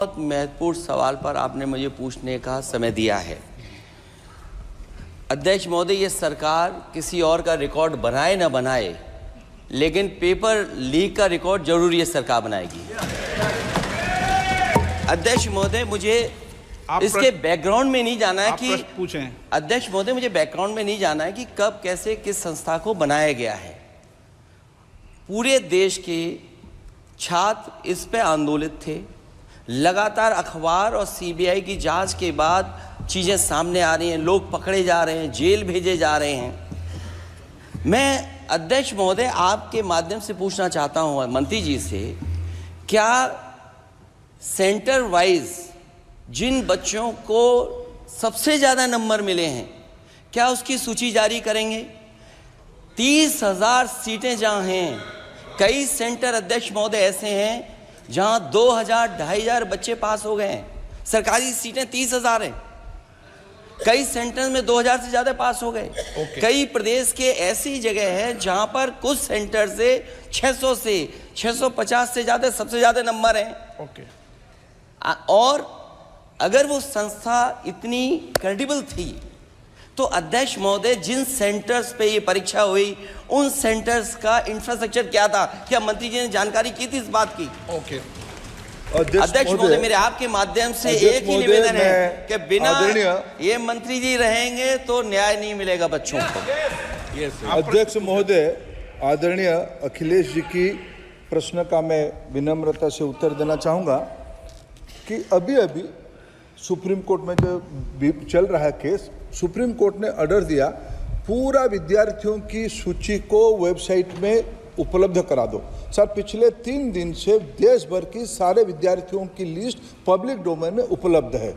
बहुत महत्वपूर्ण सवाल पर आपने मुझे पूछने का समय दिया है। अध्यक्ष महोदय, ये सरकार किसी और का रिकॉर्ड बनाए ना बनाए, लेकिन पेपर लीक का रिकॉर्ड जरूर ये सरकार बनाएगी। अध्यक्ष महोदय, मुझे इसके बैकग्राउंड में नहीं जाना है कि पूछें। अध्यक्ष महोदय, मुझे बैकग्राउंड में नहीं जाना है कि कब कैसे किस संस्था को बनाया गया है। पूरे देश के छात्र इस पे आंदोलित थे। लगातार अखबार और सीबीआई की जांच के बाद चीज़ें सामने आ रही हैं, लोग पकड़े जा रहे हैं, जेल भेजे जा रहे हैं। मैं अध्यक्ष महोदय आपके माध्यम से पूछना चाहता हूं मंत्री जी से, क्या सेंटर वाइज जिन बच्चों को सबसे ज़्यादा नंबर मिले हैं, क्या उसकी सूची जारी करेंगे? 30,000 सीटें जहाँ हैं, कई सेंटर अध्यक्ष महोदय ऐसे हैं जहां 2,000-2,500 बच्चे पास हो गए हैं। सरकारी सीटें 30,000 हैं। कई सेंटर में 2,000 से ज्यादा पास हो गए। कई प्रदेश के ऐसी जगह है जहां पर कुछ सेंटर से 600 से 650 से ज्यादा सबसे ज्यादा नंबर हैं। और अगर वो संस्था इतनी क्रेडिबल थी तो अध्यक्ष महोदय, जिन सेंटर्स पे ये परीक्षा हुई उन सेंटर्स का इंफ्रास्ट्रक्चर क्या था? क्या मंत्री जी ने जानकारी की थी इस बात की? अध्यक्ष महोदय, मेरे आपके माध्यम से एक ही निवेदन है कि बिना ये मंत्री जी रहेंगे तो न्याय नहीं मिलेगा बच्चों को। अध्यक्ष महोदय, आदरणीय अखिलेश जी की प्रश्न का मैं विनम्रता से उत्तर देना चाहूँगा कि अभी अभी सुप्रीम कोर्ट में जो चल रहा है केस, सुप्रीम कोर्ट ने ऑर्डर दिया पूरा विद्यार्थियों की सूची को वेबसाइट में उपलब्ध करा दो। सर, पिछले 3 दिन से देश भर की सारे विद्यार्थियों की लिस्ट पब्लिक डोमेन में उपलब्ध है।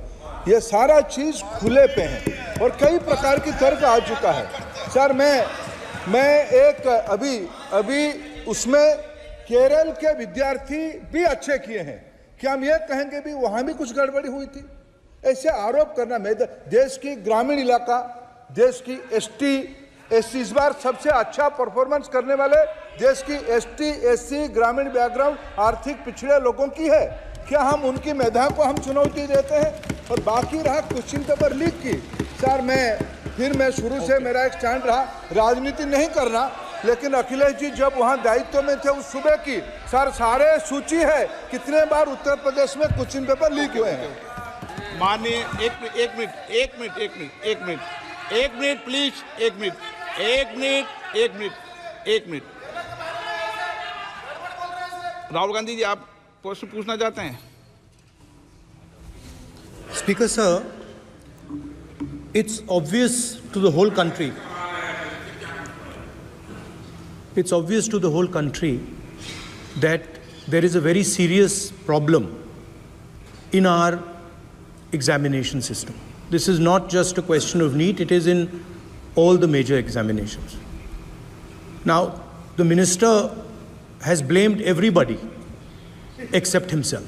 ये सारा चीज़ खुले पे है और कई प्रकार की तर्क आ चुका है। सर, मैं एक अभी उसमें केरल के विद्यार्थी भी अच्छे किए हैं। क्या हम ये कहेंगे भी वहाँ भी कुछ गड़बड़ी हुई थी? ऐसे आरोप करना, मैं देश की ग्रामीण इलाका, देश की एसटी एससी इस बार सबसे अच्छा परफॉर्मेंस करने वाले देश की एसटी एससी ग्रामीण बैकग्राउंड आर्थिक पिछड़े लोगों की है। क्या हम उनकी मेधा को हम चुनौती देते हैं? और बाकी रहा क्वेश्चन पेपर लीक की, सर मैं शुरू से मेरा एक स्टैंड रहा, राजनीति नहीं करना, लेकिन अखिलेश जी जब वहाँ दायित्व में थे उस सूबे की, सर सारे सूची है कितने बार उत्तर प्रदेश में क्वेश्चन पेपर लीक हुए हैं। माननीय एक मिनट प्लीज, एक मिनट। राहुल गांधी जी, आप प्रश्न पूछना चाहते हैं? Speaker sir, it's obvious to the whole country. It's obvious to the whole country that there is a very serious problem in our examination system. This is not just a question of NEET, it is in all the major examinations. Now, the minister has blamed everybody except himself,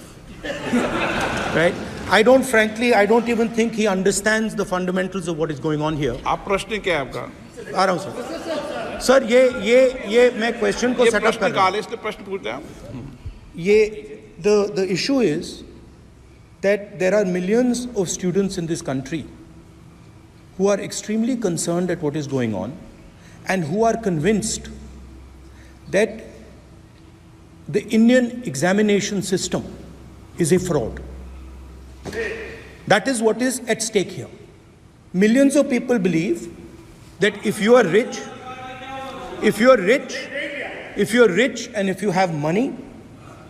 right? I don't even think he understands the fundamentals of what is going on here. आप प्रश्न क्या है आपका? आ रहा हूँ sir. Sir, ये मैं question को सेटअप कर रहा हूँ। इसलिए प्रश्न पूछते हैं। ये the issue is that there are millions of students in this country who are extremely concerned at what is going on and who are convinced that the Indian examination system is a fraud. That is what is at stake here. Millions of people believe that if you are rich and if you have money,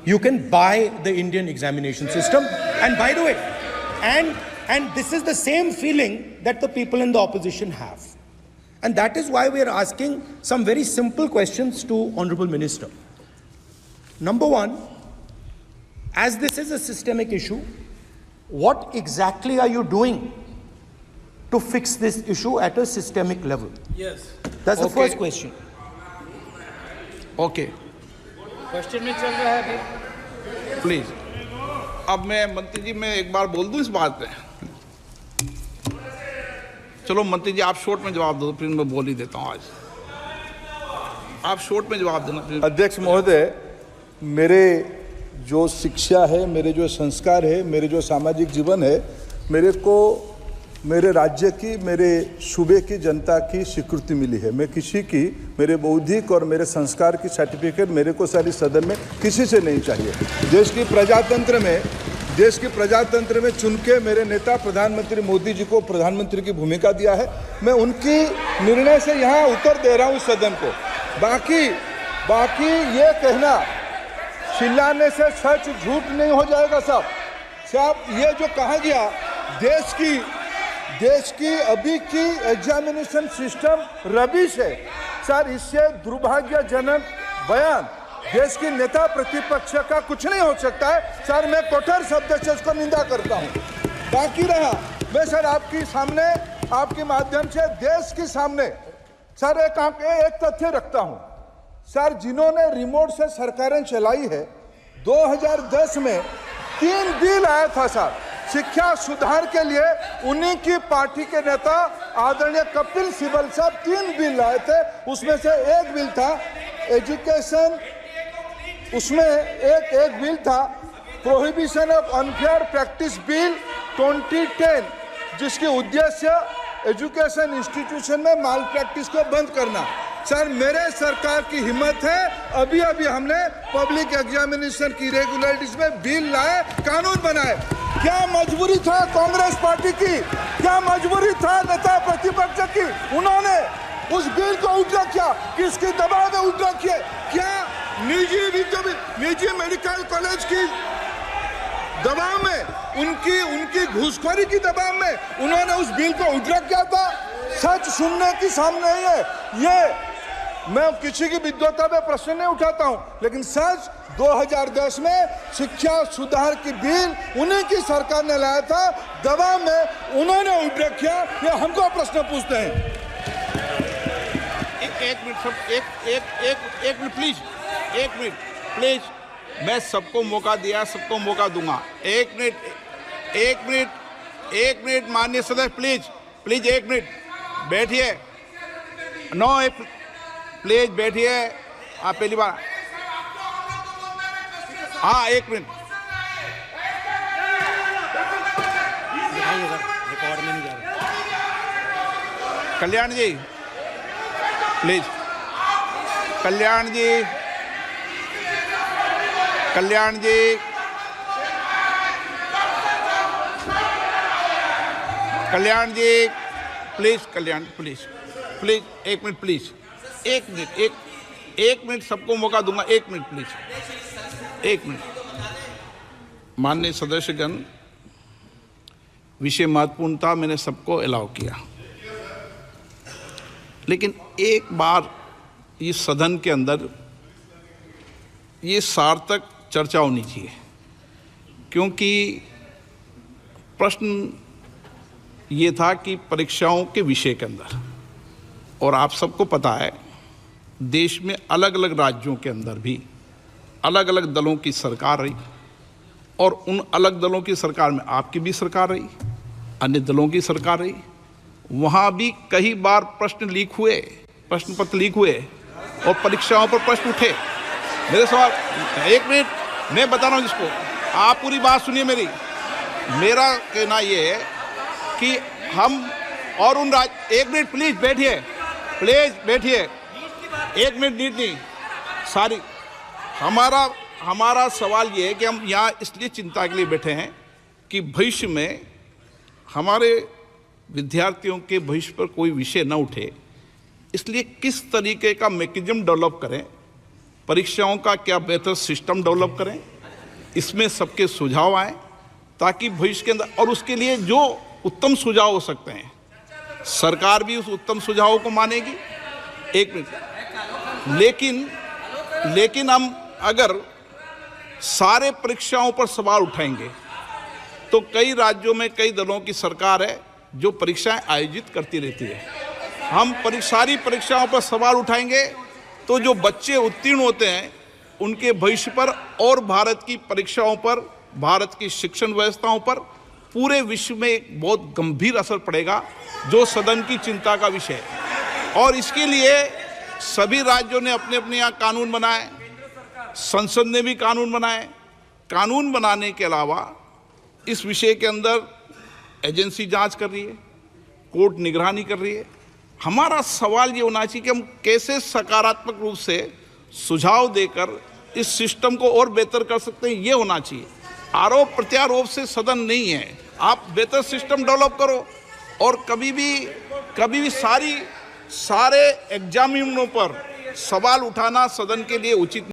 you can buy the Indian examination system. And by the way, and this is the same feeling that the people in the opposition have. And that is why we are asking some very simple questions to Honorable Minister. Number one, as this is a systemic issue, what exactly are you doing to fix this issue at a systemic level? Yes. That's the first question. Okay, question में चल रहा है अभी। Please. अब मैं मंत्री जी, मैं एक बार बोल दूं इस बात पे? चलो मंत्री जी, आप शॉर्ट में जवाब दो, फिर मैं बोल ही देता हूं। आज आप शॉर्ट में जवाब देना। अध्यक्ष महोदय, मेरे जो शिक्षा है, मेरे जो संस्कार है, मेरे जो सामाजिक जीवन है, मेरे को मेरे राज्य की, मेरे सूबे की जनता की स्वीकृति मिली है। मैं किसी की, मेरे बौद्धिक और मेरे संस्कार की सर्टिफिकेट मेरे को सारी सदन में किसी से नहीं चाहिए। देश की प्रजातंत्र में चुन के मेरे नेता प्रधानमंत्री मोदी जी को प्रधानमंत्री की भूमिका दिया है। मैं उनकी निर्णय से यहाँ उत्तर दे रहा हूँ सदन को। बाकी ये कहना चिल्लाने से सच झूठ नहीं हो जाएगा साहब। ये जो कहा गया देश की अभी की एग्जामिनेशन सिस्टम रबिश है सर, इससे दुर्भाग्यजनक बयान देश की नेता प्रतिपक्ष का कुछ नहीं हो सकता है सर। मैं कठोर शब्द से उसको निंदा करता हूं। बाकी रहा, मैं सर आपके सामने, आपके माध्यम से देश के सामने सर एक तथ्य रखता हूं सर। जिन्होंने रिमोट से सरकारें चलाई है, 2010 में 3 बिल आया था सर शिक्षा सुधार के लिए। उन्हीं की पार्टी के नेता आदरणीय कपिल सिब्बल साहब 3 बिल लाए थे। उसमें से एक बिल था एजुकेशन, उसमें एक बिल था prohibition of unfair practice bill 2010, जिसकी उद्देश्य एजुकेशन इंस्टीट्यूशन में माल प्रैक्टिस को बंद करना। सर मेरे सरकार की हिम्मत है, अभी हमने पब्लिक एग्जामिनेशन की रेगुलरिटीज में बिल लाए, कानून बनाए। क्या मजबूरी था कांग्रेस पार्टी की, क्या मजबूरी था नेता प्रतिपक्ष की? उन्होंने उस बिल को उल्टा किया, किसके दबाव में उल्टा किया? क्या निजी मेडिकल कॉलेज की दबाव में, उनकी घूसखोरी की दबाव में उन्होंने उस बिल को उल्टा किया था? सच सुनने की सामने है ये। मैं किसी की विद्वता में प्रश्न नहीं उठाता हूं, लेकिन सच 2010 में शिक्षा सुधार की बिल उन्हीं की सरकार ने लाया था, दबाव में उन्होंने उल्टा किया। ये हमको प्रश्न पूछते हैं। एक मिनट प्लीज, मैं सबको मौका दिया, सबको मौका दूंगा। एक मिनट माननीय सदस्य, प्लीज 1 मिनट बैठिए। प्लीज बैठिए, आप पहली बार। हाँ 1 minute. Kalyan ji please, Kalyan ji please 1 minute please, 1 minute सबको मौका दूंगा। 1 मिनट प्लीज, 1 मिनट। माननीय सदस्यगण, विषय महत्वपूर्ण था, मैंने सबको अलाउ किया, लेकिन एक बार इस सदन के अंदर ये सार्थक चर्चा होनी चाहिए, क्योंकि प्रश्न ये था कि परीक्षाओं के विषय के अंदर, और आप सबको पता है देश में अलग अलग राज्यों के अंदर भी अलग अलग दलों की सरकार रही, और उन अलग दलों की सरकार में आपकी भी सरकार रही, अन्य दलों की सरकार रही। वहाँ भी कई बार प्रश्न लीक हुए, प्रश्न पत्र लीक हुए और परीक्षाओं पर प्रश्न उठे। मेरे सवाल, 1 मिनट मैं बता रहा हूँ जिसको, आप पूरी बात सुनिए मेरी। मेरा कहना ये है कि हम और उन 1 मिनट प्लीज बैठिए, 1 मिनट नीट नहीं सारी। हमारा सवाल ये है कि हम यहाँ इसलिए चिंता के लिए बैठे हैं कि भविष्य में हमारे विद्यार्थियों के भविष्य पर कोई विषय न उठे, इसलिए किस तरीके का मैकेनिज्म डेवलप करें, परीक्षाओं का क्या बेहतर सिस्टम डेवलप करें, इसमें सबके सुझाव आए ताकि भविष्य के अंदर, और उसके लिए जो उत्तम सुझाव हो सकते हैं सरकार भी उस उत्तम सुझावों को मानेगी। 1 मिनट। लेकिन हम अगर सारे परीक्षाओं पर सवाल उठाएंगे तो कई राज्यों में कई दलों की सरकार है जो परीक्षाएं आयोजित करती रहती है। हम सारी परीक्षाओं पर सवाल उठाएंगे तो जो बच्चे उत्तीर्ण होते हैं उनके भविष्य पर और भारत की परीक्षाओं पर, भारत की शिक्षण व्यवस्थाओं पर, पूरे विश्व में एक बहुत गंभीर असर पड़ेगा, जो सदन की चिंता का विषय है। और इसके लिए सभी राज्यों ने अपने अपने यहाँ कानून बनाए, संसद ने भी कानून बनाए, कानून बनाने के अलावा इस विषय के अंदर एजेंसी जांच कर रही है, कोर्ट निगरानी कर रही है। हमारा सवाल ये होना चाहिए कि हम कैसे सकारात्मक रूप से सुझाव देकर इस सिस्टम को और बेहतर कर सकते हैं, ये होना चाहिए। आरोप प्रत्यारोप से सदन नहीं है। आप बेहतर सिस्टम डेवलप करो और कभी भी सारे एग्जामिनरों पर सवाल उठाना सदन के लिए उचित